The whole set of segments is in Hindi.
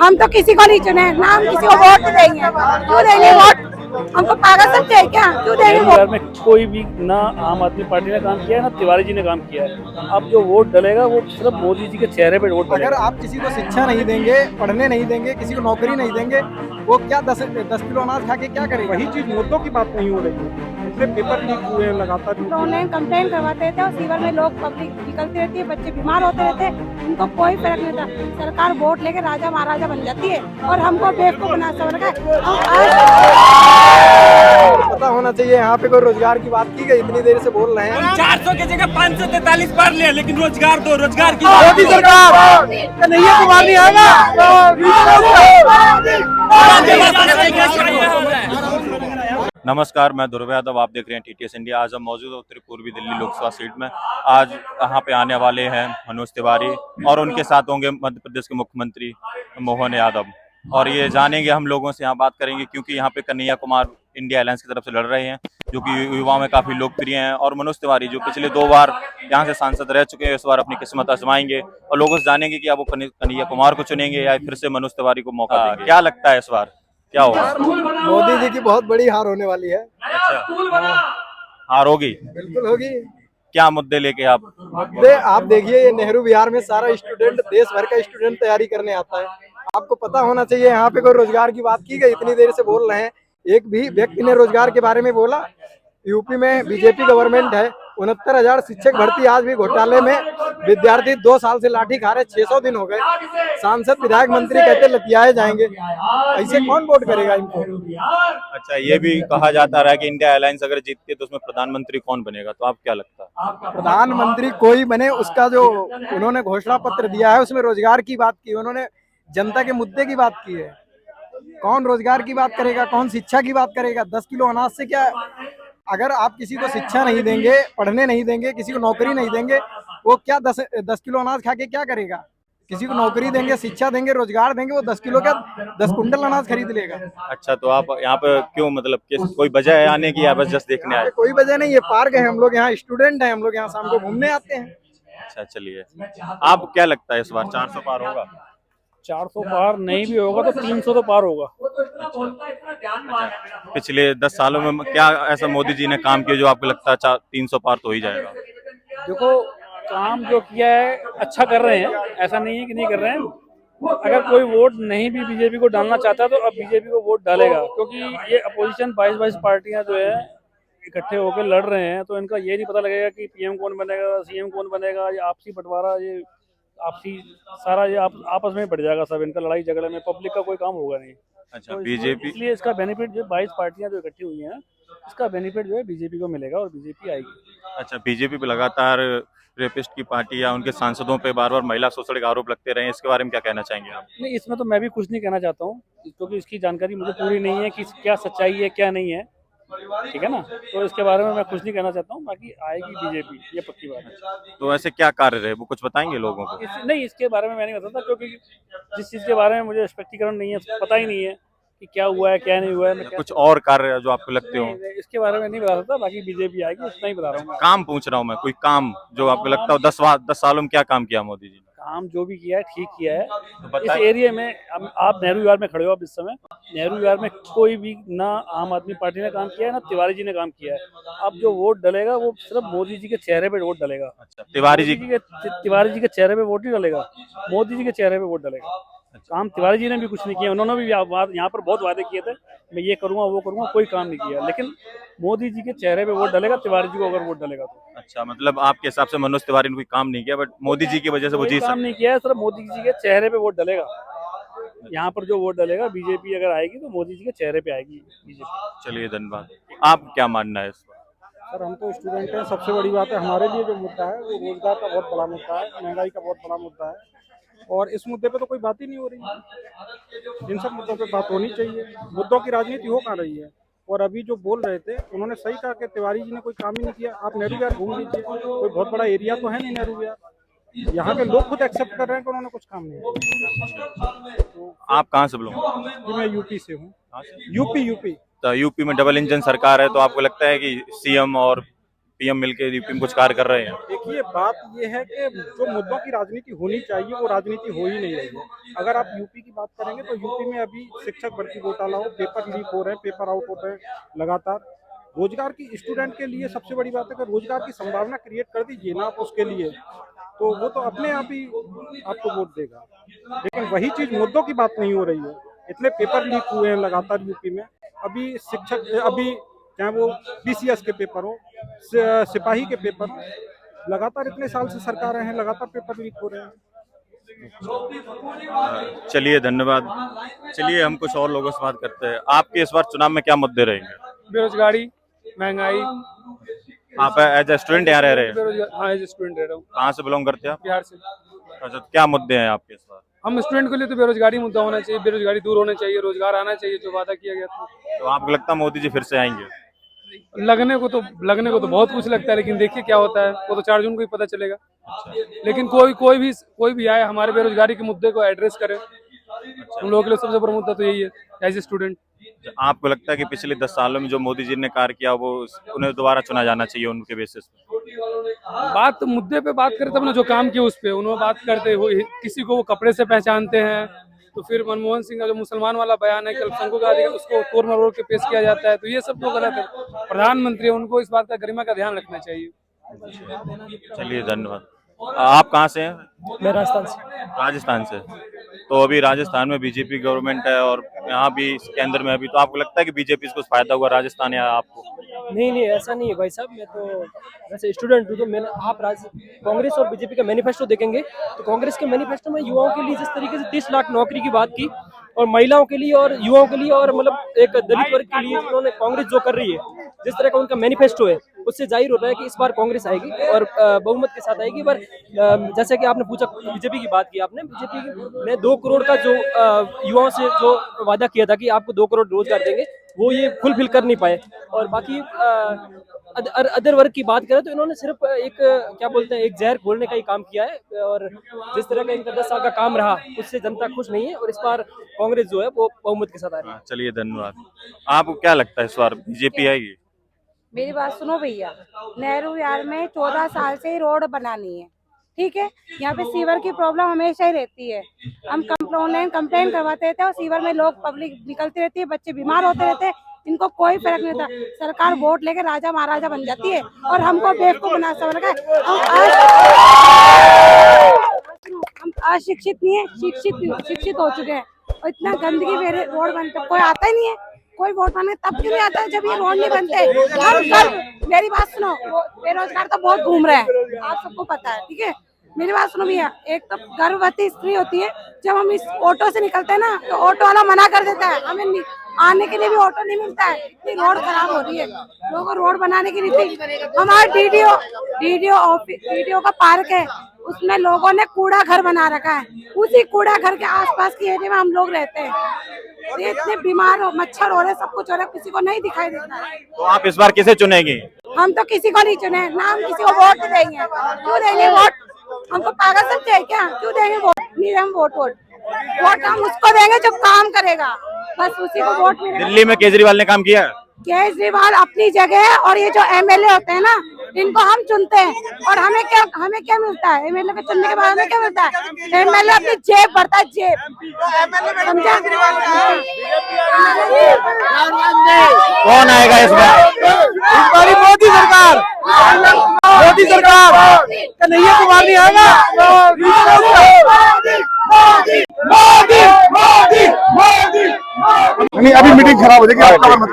हम तो किसी को नहीं चुने ना, हम किसी को वोट देंगे। क्यों देंगे वोट? हमको पागल समझे है क्या? क्यों देंगे वोट? में कोई भी ना आम आदमी पार्टी ने काम किया है ना तिवारी जी ने काम किया है। अब जो वोट डलेगा वो सिर्फ मोदी जी के चेहरे पे वोट डलेगा। अगर आप किसी को शिक्षा नहीं देंगे, पढ़ने नहीं देंगे, किसी को नौकरी नहीं देंगे, वो क्या 10 किलो अनाज खा के क्या करेगा? वही चीज मुद्दों की बात नहीं हो रही है। इतने पेपर लीक हुए हैं लगातार। ऑनलाइन कंप्लेन करवाते थे और सीवर में लोग पब्लिक निकलती रहती है, बच्चे बीमार होते रहते हैं, उनको कोई फर्क नहीं था। सरकार वोट लेके राजा महाराजा बन जाती है और हमको बेवकूफ बना समझ पता होना चाहिए यहाँ पे कोई रोजगार की बात की गई, इतनी देर से बोल रहे हैं। 400 की जगह 543 बार ले, लेकिन रोजगार दो, रोजगार की मोदी सरकार कन्हैया कुमार नहीं आएगा। नमस्कार, मैं ध्रुव यादव, आप देख रहे हैं TTS इंडिया। आज हम मौजूद हैं उत्तरी पूर्वी दिल्ली लोकसभा सीट में। आज यहाँ पे आने वाले हैं मनोज तिवारी और उनके साथ होंगे मध्य प्रदेश के मुख्यमंत्री मोहन यादव। और ये जानेंगे हम लोगों से, यहाँ बात करेंगे, क्योंकि यहाँ पे कन्हैया कुमार इंडिया अलायंस की तरफ से लड़ रहे हैं, जो कि युवाओं में काफी लोकप्रिय हैं। और मनोज तिवारी जो पिछले 2 बार यहाँ से सांसद रह चुके हैं, इस बार अपनी किस्मत आजमाएंगे और लोगों से जानेंगे कि अब वो कन्हैया कुमार को चुनेंगे या फिर से मनोज तिवारी को मौका देंगे। क्या लगता है इस बार क्या होगा? मोदी जी की बहुत बड़ी हार होने वाली है। अच्छा, हार होगी? बिल्कुल होगी। क्या मुद्दे लेके आप? मुद्दे आप देखिए, ये नेहरू विहार में सारा स्टूडेंट, देश भर का स्टूडेंट तैयारी करने आता है। आपको पता होना चाहिए यहाँ पे कोई रोजगार की बात की गई, इतनी देर से बोल रहे हैं, एक भी व्यक्ति ने रोजगार के बारे में बोला। यूपी में बीजेपी गवर्नमेंट है, 69,000 शिक्षक भर्ती आज भी घोटाले में, विद्यार्थी 2 साल से लाठी खा रहे, 600 दिन हो गए। सांसद विधायक मंत्री कहते लतियाए जाएंगे, ऐसे कौन वोट करेगा इनको? अच्छा, ये भी कहा जाता रहा कि इंडिया अलायंस अगर जीतती है तो उसमें प्रधानमंत्री कौन बनेगा, तो आप क्या लगता है? प्रधानमंत्री कोई बने, उसका जो उन्होंने घोषणा पत्र दिया है उसमें रोजगार की बात की, उन्होंने जनता के मुद्दे की बात की है। कौन रोजगार की बात करेगा, कौन शिक्षा की बात करेगा? 10 किलो अनाज से क्या? अगर आप किसी को शिक्षा नहीं देंगे, पढ़ने नहीं देंगे, किसी को नौकरी नहीं देंगे, वो क्या 10 किलो अनाज खा के क्या करेगा? किसी को नौकरी देंगे, शिक्षा देंगे, रोजगार देंगे, वो 10 किलो क्या 10 कुंटल अनाज खरीद लेगा। अच्छा, तो आप यहाँ पे क्यों, मतलब कोई वजह है आने की या बस जस्ट देखने आए? कोई वजह नहीं, ये पार्क है, हम लोग यहाँ स्टूडेंट हैं, हम लोग यहाँ शाम को घूमने आते हैं। अच्छा, चलिए, आप क्या लगता है इस बार 400 पार होगा? 400 पार नहीं भी होगा तो 300 तो पार होगा। पिछले 10 सालों में क्या ऐसा मोदी जी ने काम किया जो आपको लगता है 300 पार तो ही जाएगा? देखो, काम जो किया है अच्छा कर रहे हैं, ऐसा नहीं है कि नहीं कर रहे हैं। अगर कोई वोट नहीं भी बीजेपी को डालना चाहता तो अब बीजेपी को वोट डालेगा, क्योंकि ये अपोजिशन 22 पार्टियां जो है इकट्ठे होकर लड़ रहे हैं, तो इनका ये नहीं पता लगेगा कि पीएम कौन बनेगा, सीएम कौन बनेगा। ये आपसी बंटवारा, ये आपसी सारा ये आपस में बढ़ जाएगा सब, इनका लड़ाई झगड़े में पब्लिक का कोई काम होगा नहीं। अच्छा, तो बीजेपी, इसलिए इसका बेनिफिट जो 22 पार्टियां जो इकट्ठी हुई हैं, इसका बेनिफिट जो है बीजेपी को मिलेगा और बीजेपी आएगी। अच्छा, बीजेपी पे लगातार रेपिस्ट की पार्टी या उनके सांसदों पे बार-बार महिला शोषण के आरोप लगते रहे, इसके बारे में क्या कहना चाहेंगे आप? नहीं, इसमें तो मैं भी कुछ नहीं कहना चाहता हूँ, क्योंकि इसकी जानकारी मुझे पूरी नहीं है कि क्या सच्चाई है क्या नहीं है, ठीक है ना। तो इसके बारे में मैं कुछ नहीं कहना चाहता हूँ, बाकी आएगी बीजेपी, ये पक्की बात है। तो ऐसे क्या कार्य रहे, वो कुछ बताएंगे लोगों को? नहीं, इसके बारे में मैं नहीं बताता, क्योंकि जिस चीज़ के बारे में मुझे स्पष्टीकरण नहीं है, पता ही नहीं है कि क्या हुआ है क्या नहीं हुआ है। कुछ और कार्य जो आपको लगते हो? इसके बारे में नहीं बता सकता, बाकी बीजेपी आएगी, इतना ही बता रहा हूँ। काम पूछ रहा हूँ मैं, कोई काम जो आपको लगता हो 10 सालों में क्या काम किया मोदी जी ने? काम जो भी किया है ठीक किया है। तो इस एरिया में आप नेहरू विहार में खड़े हो, आप इस समय नेहरू विहार में कोई भी ना आम आदमी पार्टी ने काम किया है ना तिवारी जी ने काम किया है। अब जो वोट डलेगा वो सिर्फ मोदी जी के चेहरे पे वोट डलेगा। अच्छा, तिवारी जी तिवारी जी के चेहरे पे वोट नहीं डलेगा, मोदी जी के चेहरे पे वोट डलेगा। काम तिवारी जी ने भी कुछ नहीं किया, उन्होंने भी यहाँ पर बहुत वादे किए थे, मैं ये करूंगा वो करूंगा, कोई काम नहीं किया। लेकिन मोदी जी के चेहरे पे वोट डलेगा, तिवारी जी को अगर वोट डलेगा तो। अच्छा, मतलब आपके हिसाब से मनोज तिवारी ने कोई काम नहीं किया, बट मोदी जी की वजह से वो जीत काम नहीं किया है, सिर्फ मोदी जी के चेहरे पे वोट डलेगा। यहाँ पर जो वोट डलेगा, बीजेपी अगर आएगी तो मोदी जी के चेहरे पे आएगी बीजेपी। चलिए, धन्यवाद। आप क्या मानना है इस पर? सर, हम तो स्टूडेंट हैं, सबसे बड़ी बात है हमारे लिए जो मुद्दा है वो रोजगार का बहुत बड़ा मुद्दा है, महंगाई का बहुत बड़ा मुद्दा है, और इस मुद्दे पे तो कोई बात ही नहीं हो रही है। इन सब मुद्दों पे बात होनी चाहिए, मुद्दों की राजनीति हो कहाँ रही है। और अभी जो बोल रहे थे उन्होंने सही कहा कि तिवारी जी ने कोई काम ही नहीं किया। आप नेहरू विहार घूम लीजिए, कोई बहुत बड़ा एरिया तो है नहीं नेहरू विहार, यहाँ के लोग खुद एक्सेप्ट कर रहे हैं कि उन्होंने कुछ काम नहीं किया। तो आप कहाँ से बिलोंग? मैं यूपी से हूँ। यूपी। तो यूपी में डबल इंजन सरकार है, तो आपको लगता है कि सीएम और पीएम मिलके यूपी में कुछ कार्य कर रहे हैं? देखिए, बात ये है कि जो मुद्दों की राजनीति होनी चाहिए वो राजनीति हो ही नहीं रही है। अगर आप यूपी की बात करेंगे तो यूपी में अभी शिक्षक भर्ती घोटाला हो, पेपर लीक हो रहे हैं, पेपर आउट हो रहे हैं लगातार। रोजगार की स्टूडेंट के लिए सबसे बड़ी बात है कि रोजगार की संभावना क्रिएट कर दीजिए ना आप उसके लिए, तो वो तो अपने आप ही आपको वोट देगा। लेकिन वही चीज मुद्दों की बात नहीं हो रही है। इतने पेपर लीक हुए हैं लगातार यूपी में। अभी शिक्षक, अभी चाहे वो बीसीएस के पेपर हो, सिपाही के पेपर, लगातार इतने साल से सरकारें हैं, लगातार पेपर लीक हो रहे हैं। चलिए, धन्यवाद। चलिए, हम कुछ और लोगों से बात करते हैं। आपके इस बार चुनाव में क्या मुद्दे रहेंगे? बेरोजगारी, महंगाई। आप एज ए स्टूडेंट यहाँ रह रहे हैं? हाँ, एज स्टूडेंट रह रहा हूँ। कहाँ से बिलोंग करते हैं आप? बिहार से। अच्छा, तो क्या मुद्दे हैं आपके इस बार? हम स्टूडेंट के लिए तो बेरोजगारी मुद्दा होना चाहिए, बेरोजगारी दूर होना चाहिए, रोजगार आना चाहिए जो वादा किया गया था। तो आपको लगता है मोदी जी फिर से आएंगे? लगने को तो बहुत कुछ लगता है, लेकिन देखिए क्या होता है, वो तो 4 जून को ही पता चलेगा। लेकिन कोई भी आए, हमारे बेरोजगारी के मुद्दे को एड्रेस करे। हम लोगों के लिए सबसे बड़ा मुद्दा तो यही है एज ए स्टूडेंट। आपको लगता है कि पिछले 10 सालों में जो मोदी जी ने कार्य किया वो उन्हें दोबारा चुना जाना चाहिए उनके बेसिस पे? बात मुद्दे पे बात करें तब ना, जो काम किया उस पे उन्होंने बात करते हुए किसी को वो कपड़े से पहचानते हैं, तो फिर मनमोहन सिंह का जो मुसलमान वाला बयान है कि अल्पसंख्यकों का अधिकार, उसको तोड़ मरोड़ के पेश किया जाता है, तो ये सब तो गलत है। प्रधानमंत्री है, उनको इस बात का गरिमा का ध्यान रखना चाहिए। चलिए, धन्यवाद। आप कहाँ से हैं? मैं राजस्थान से। राजस्थान से। तो अभी राजस्थान में बीजेपी गवर्नमेंट है और यहाँ भी केंद्र में अभी, तो आपको लगता है कि बीजेपी से कुछ फायदा हुआ राजस्थान या आपको? नहीं, ऐसा नहीं है भाई साहब। मैं तो वैसे स्टूडेंट हूँ, तो मैंने आप कांग्रेस और बीजेपी का मैनिफेस्टो देखेंगे तो कांग्रेस के मैनिफेस्टो में युवाओं के लिए जिस तरीके से 30 लाख नौकरी की बात की, और महिलाओं के लिए और युवाओं के लिए और मतलब एक दलित वर्ग के लिए उन्होंने कांग्रेस जो कर रही है, जिस तरह का उनका मैनिफेस्टो है, उससे जाहिर होता है कि इस बार कांग्रेस आएगी और बहुमत के साथ आएगी। पर जैसे कि आपने पूछा बीजेपी की बात की, आपने बीजेपी ने 2 करोड़ का जो युवाओं से जो वादा किया था कि आपको 2 करोड़ रोजगार देंगे, वो ये फुलफिल कर नहीं पाए। और बाकी अदर वर्ग की बात करें तो इन्होंने सिर्फ एक क्या बोलते हैं, एक जहर खोलने का ही काम किया है। और जिस तरह का इनका 10 साल का काम रहा, उससे जनता खुश नहीं है और इस बार कांग्रेस जो है वो बहुमत के साथ आ रही है। चलिए, धन्यवाद। आपको क्या लगता है इस बार बीजेपी आएगी? मेरी बात सुनो भैया, नेहरू विहार में 14 साल से ही रोड बनानी है, ठीक है। यहाँ पे सीवर की प्रॉब्लम हमेशा ही रहती है। हम ऑनलाइन कंप्लेन करवाते थे और सीवर में लोग पब्लिक निकलती रहती है, बच्चे बीमार होते रहते हैं, इनको कोई फर्क नहीं था। सरकार वोट लेके राजा महाराजा बन जाती है और हमको बेवकूफ बना समझ गए। हम अशिक्षित नहीं है, शिक्षित हो चुके हैं और इतना गंदगी मेरे रोड बनते, कोई आता ही नहीं है। कोई वोट मांगने तब क्यों नहीं आता है जब ये रोड नहीं बनते। मेरी बात सुनो, बेरोजगार तो बहुत घूम रहे हैं, आप सबको पता है, ठीक है। मेरी बात सुनो भैया, एक तो गर्भवती स्त्री होती है, जब हम इस ऑटो से निकलते हैं ना तो ऑटो वाला मना कर देता है, हमें आने के लिए भी ऑटो नहीं मिलता है, इतनी रोड खराब हो रही है। लोगों को रोड बनाने की नीति, हमारा डीडीओ का पार्क है, उसमें लोगों ने कूड़ा घर बना रखा है, उसी कूड़ा घर के आसपास की एरिया में हम लोग रहते हैं। ये इतने बीमार हो, मच्छर हो रहे, सब कुछ हो रहा है, किसी को नहीं दिखाई देता है। तो आप इस बार किसे चुनेंगे? हम तो किसी को नहीं चुने ना, हम किसी को वोट देंगे। क्यों देंगे वोट? हमको पागल समझे है क्या? क्यों देंगे वोट? नहीं, हम वोट हम उसको देंगे जो काम करेगा, बस उसी को वोट मिलेगा। दिल्ली में केजरीवाल ने काम किया? केजरीवाल अपनी जगह है और ये जो एमएलए होते हैं ना, इनको हम चुनते हैं और हमें क्या मिलता है? एमएलए के चुनने के बाद हमें क्या मिलता है? एमएलए अपनी जेब भरता है, जेब, समझा? कौन आएगा इस बार? मोदी सरकार कन्हैया कुमार नहीं आएगा। नहीं, अभी मीटिंग खराब हो जाएगी, आप कवर मत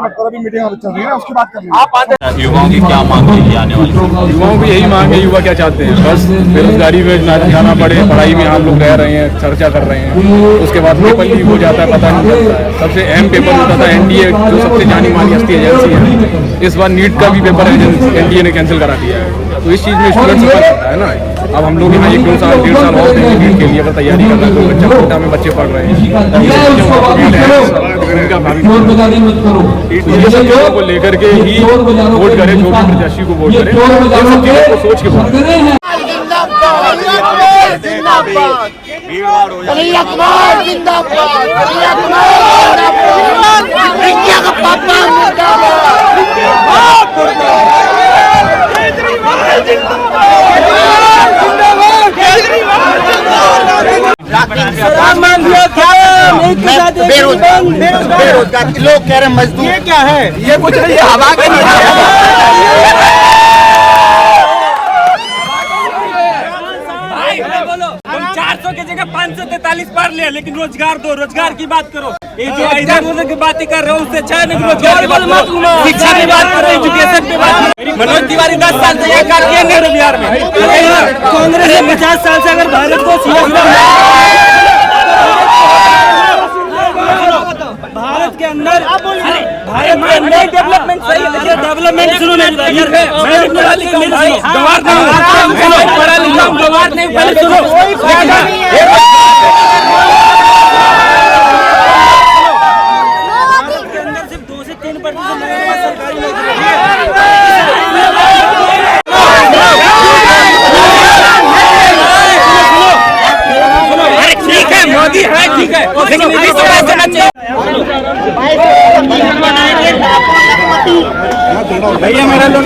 करो, अभी मीटिंग चल रही है ना, उसकी बात कर रही है। युवाओं की क्या मांग है आने वाली? युवाओं की यही मांग है, युवा क्या चाहते हैं? बस बेरोजगारी में ना जाना पड़े, पढ़ाई में हम लोग रह रहे हैं, चर्चा कर रहे हैं, उसके बाद पेपर लीक हो जाता है, पता नहीं चलता है। सबसे अहम पेपर होता था एनडीए, जो सबसे जानी मानी हस्ती एजेंसी है, इस बार नीट का भी पेपर एनडीए ने कैंसिल करा दिया है। तो इस चीज में स्टूडेंट सफर करता है ना। अब हम लोग यहाँ 1-2 साल 1.5 साल और देंगे नीट के लिए, अगर तैयारी कर रहे हैं तो बच्चा कोटा में बच्चे पढ़ रहे हैं, उनका भावी को लेकर के ही वोट करें, जो भी प्रत्याशी को वोट करें, इन सब चीजों को सोच के वोट करें। कन्हैया कुमार जिंदाबाद, कन्हैया कुमार जिंदाबाद, इंडिया का पापा बेरोजगार लोग कह रहे हैं मजदूर, ये क्या है? ये कुछ नहीं, हवा के हम 400 की जगह 543 पार ले, लेकिन रोजगार दो, रोजगार की बात करो। ये जो इधर उधर की बातें कर रहे हो उससे अच्छा है। रोजगार की बात करो, शिक्षा की बात करो, एजुकेशन की बात करो। मनोज तिवारी 10 साल से यह कार्य किए नहीं बिहार में। कांग्रेस ने 50 साल से अगर भारत को भारत के अंदर डेवलपमेंट सही है, डेवलपमेंट शुरू नहीं गवार नहीं पहले सुनो। के अंदर सिर्फ 2 से 3% सरकारी अरे ठीक है, मोदी है, ठीक है, लेकिन इसी तरह देना चाहिए। भैया मेरा लोग